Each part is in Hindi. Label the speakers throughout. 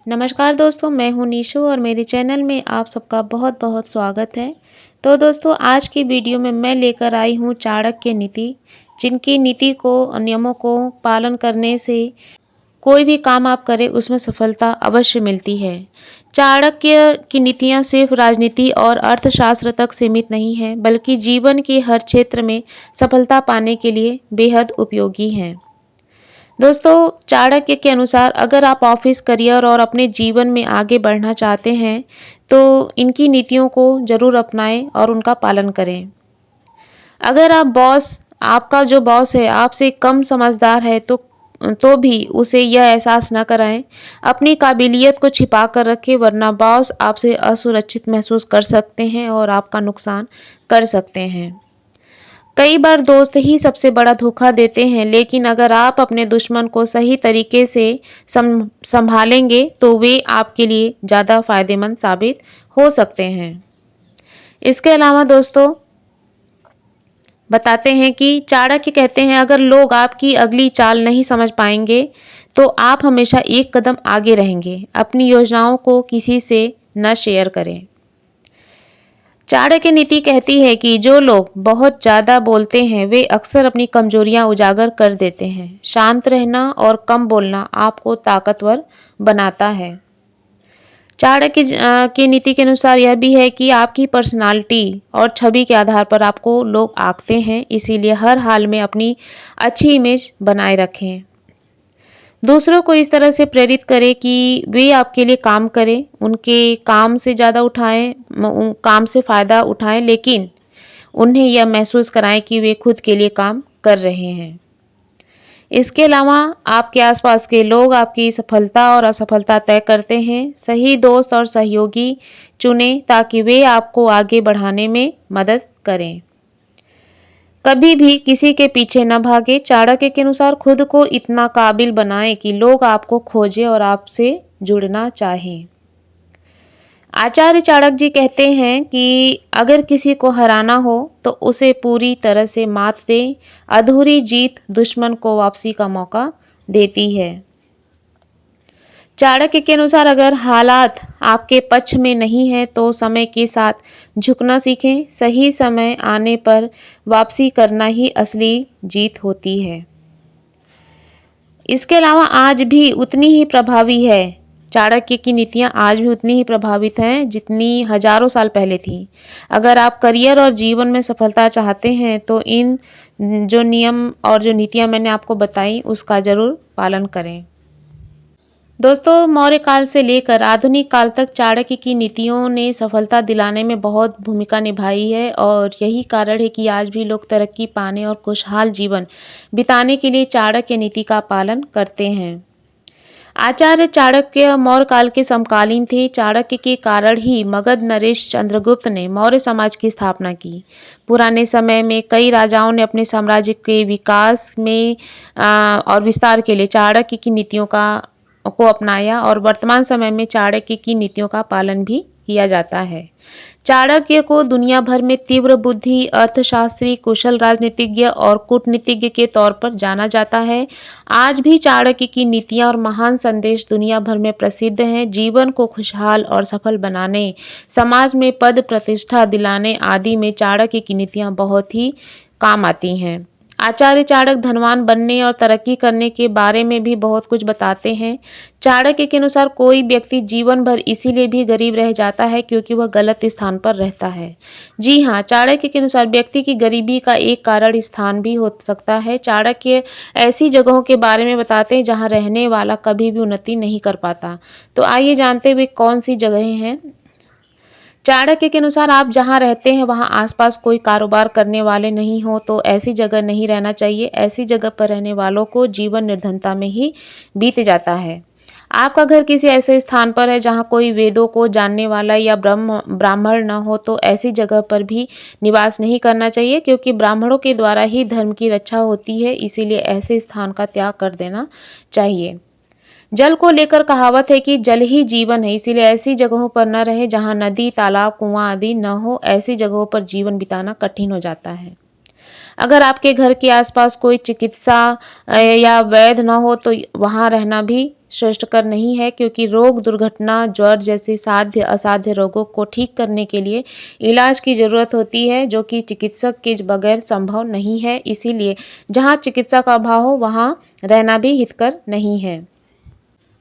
Speaker 1: नमस्कार दोस्तों, मैं हूं निशु और मेरे चैनल में आप सबका बहुत बहुत स्वागत है। तो दोस्तों, आज की वीडियो में मैं लेकर आई हूं चाणक्य नीति, जिनकी नीति को नियमों को पालन करने से कोई भी काम आप करें उसमें सफलता अवश्य मिलती है। चाणक्य की नीतियां सिर्फ राजनीति और अर्थशास्त्र तक सीमित नहीं हैं, बल्कि जीवन के हर क्षेत्र में सफलता पाने के लिए बेहद उपयोगी हैं। दोस्तों, चाणक्य के अनुसार अगर आप ऑफिस, करियर और अपने जीवन में आगे बढ़ना चाहते हैं, तो इनकी नीतियों को ज़रूर अपनाएं और उनका पालन करें। अगर आपका जो बॉस है आपसे कम समझदार है तो भी उसे यह एहसास न कराएं। अपनी काबिलियत को छिपा कर रखें, वरना बॉस आपसे असुरक्षित महसूस कर सकते हैं और आपका नुकसान कर सकते हैं। कई बार दोस्त ही सबसे बड़ा धोखा देते हैं, लेकिन अगर आप अपने दुश्मन को सही तरीके से संभालेंगे तो वे आपके लिए ज़्यादा फायदेमंद साबित हो सकते हैं। इसके अलावा दोस्तों, बताते हैं कि चाणक्य कहते हैं, अगर लोग आपकी अगली चाल नहीं समझ पाएंगे तो आप हमेशा एक कदम आगे रहेंगे। अपनी योजनाओं को किसी से न शेयर करें। चाणक्य नीति कहती है कि जो लोग बहुत ज़्यादा बोलते हैं वे अक्सर अपनी कमजोरियां उजागर कर देते हैं। शांत रहना और कम बोलना आपको ताकतवर बनाता है। चाणक्य की नीति के अनुसार यह भी है कि आपकी पर्सनालिटी और छवि के आधार पर आपको लोग आंकते हैं, इसीलिए हर हाल में अपनी अच्छी इमेज बनाए रखें। दूसरों को इस तरह से प्रेरित करें कि वे आपके लिए काम करें, उनके काम से ज़्यादा उठाएं, काम से फ़ायदा उठाएं, लेकिन उन्हें यह महसूस कराएं कि वे खुद के लिए काम कर रहे हैं। इसके अलावा आपके आसपास के लोग आपकी सफलता और असफलता तय करते हैं। सही दोस्त और सहयोगी चुनें ताकि वे आपको आगे बढ़ाने में मदद करें। कभी भी किसी के पीछे न भागे। चाणक्य के अनुसार खुद को इतना काबिल बनाएं कि लोग आपको खोजें और आपसे जुड़ना चाहें। आचार्य चाणक्य जी कहते हैं कि अगर किसी को हराना हो तो उसे पूरी तरह से मात दें। अधूरी जीत दुश्मन को वापसी का मौका देती है। चाणक्य के अनुसार अगर हालात आपके पक्ष में नहीं है तो समय के साथ झुकना सीखें। सही समय आने पर वापसी करना ही असली जीत होती है। इसके अलावा आज भी उतनी ही प्रभावी है। चाणक्य की नीतियां आज भी उतनी ही प्रभावित हैं जितनी हजारों साल पहले थी। अगर आप करियर और जीवन में सफलता चाहते हैं तो इन जो नियम और जो नीतियां मैंने आपको बताई उसका ज़रूर पालन करें। दोस्तों, मौर्य काल से लेकर आधुनिक काल तक चाणक्य की नीतियों ने सफलता दिलाने में बहुत भूमिका निभाई है और यही कारण है कि आज भी लोग तरक्की पाने और खुशहाल जीवन बिताने के लिए चाणक्य नीति का पालन करते हैं। आचार्य चाणक्य मौर्य काल के समकालीन थे। चाणक्य के कारण ही मगध नरेश चंद्रगुप्त ने मौर्य समाज की स्थापना की। पुराने समय में कई राजाओं ने अपने साम्राज्य के विकास में और विस्तार के लिए चाणक्य की नीतियों को अपनाया और वर्तमान समय में चाणक्य की नीतियों का पालन भी किया जाता है। चाणक्य को दुनिया भर में तीव्र बुद्धि, अर्थशास्त्री, कुशल राजनीतिज्ञ और कूटनीतिज्ञ के तौर पर जाना जाता है। आज भी चाणक्य की नीतियां और महान संदेश दुनिया भर में प्रसिद्ध हैं। जीवन को खुशहाल और सफल बनाने, समाज में पद प्रतिष्ठा दिलाने आदि में चाणक्य की नीतियां बहुत ही काम आती हैं। आचार्य चाणक्य धनवान बनने और तरक्की करने के बारे में भी बहुत कुछ बताते हैं। चाणक्य के अनुसार कोई व्यक्ति जीवन भर इसीलिए भी गरीब रह जाता है क्योंकि वह गलत स्थान पर रहता है। जी हाँ, चाणक्य के अनुसार व्यक्ति की गरीबी का एक कारण स्थान भी हो सकता है। चाणक्य ऐसी जगहों के बारे में बताते हैं जहाँ रहने वाला कभी भी उन्नति नहीं कर पाता। तो आइए जानते हुए कौन सी जगहें हैं। चाणक्य के अनुसार आप जहां रहते हैं वहां आसपास कोई कारोबार करने वाले नहीं हो तो ऐसी जगह नहीं रहना चाहिए। ऐसी जगह पर रहने वालों को जीवन निर्धनता में ही बीत जाता है। आपका घर किसी ऐसे स्थान पर है जहां कोई वेदों को जानने वाला या ब्राह्मण न हो तो ऐसी जगह पर भी निवास नहीं करना चाहिए, क्योंकि ब्राह्मणों के द्वारा ही धर्म की रक्षा होती है। इसीलिए ऐसे स्थान का त्याग कर देना चाहिए। जल को लेकर कहावत है कि जल ही जीवन है, इसीलिए ऐसी जगहों पर न रहे जहां नदी, तालाब, कुआं आदि न हो। ऐसी जगहों पर जीवन बिताना कठिन हो जाता है। अगर आपके घर के आसपास कोई चिकित्सा या वैद्य न हो तो वहाँ रहना भी श्रेष्ठकर नहीं है, क्योंकि रोग, दुर्घटना, ज्वर जैसे साध्य असाध्य रोगों को ठीक करने के लिए इलाज की ज़रूरत होती है, जो कि चिकित्सक के बगैर संभव नहीं है। इसीलिए जहाँ चिकित्सा का अभाव हो वहाँ रहना भी हितकर नहीं है।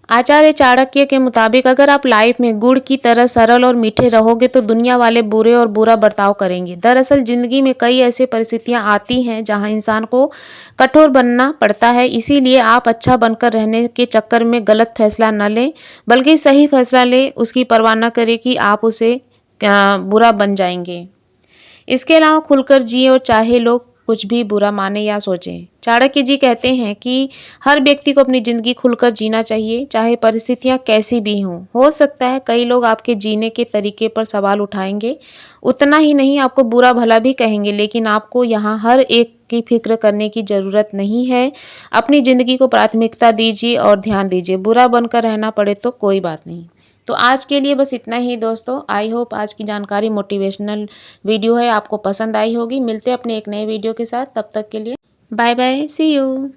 Speaker 1: आचार्य चाणक्य के मुताबिक अगर आप लाइफ में गुड़ की तरह सरल और मीठे रहोगे तो दुनिया वाले बुरे और बुरा बर्ताव करेंगे। दरअसल जिंदगी में कई ऐसी परिस्थितियां आती हैं जहां इंसान को कठोर बनना पड़ता है। इसीलिए आप अच्छा बनकर रहने के चक्कर में गलत फैसला न लें, बल्कि सही फैसला लें। उसकी परवाह न करें कि आप उसे बुरा बन जाएंगे। इसके अलावा खुलकर जिए और चाहे लोग कुछ भी बुरा माने या सोचें। चाणक्य जी कहते हैं कि हर व्यक्ति को अपनी ज़िंदगी खुलकर जीना चाहिए, चाहे परिस्थितियाँ कैसी भी हों। हो सकता है कई लोग आपके जीने के तरीके पर सवाल उठाएंगे, उतना ही नहीं आपको बुरा भला भी कहेंगे, लेकिन आपको यहाँ हर एक की फिक्र करने की ज़रूरत नहीं है। अपनी ज़िंदगी को प्राथमिकता दीजिए और ध्यान दीजिए। बुरा बनकर रहना पड़े तो कोई बात नहीं। तो आज के लिए बस इतना ही दोस्तों। आई होप आज की जानकारी मोटिवेशनल वीडियो है, आपको पसंद आई होगी। मिलते हैं अपने एक नए वीडियो के साथ, तब तक के लिए बाय बाय, सी यू।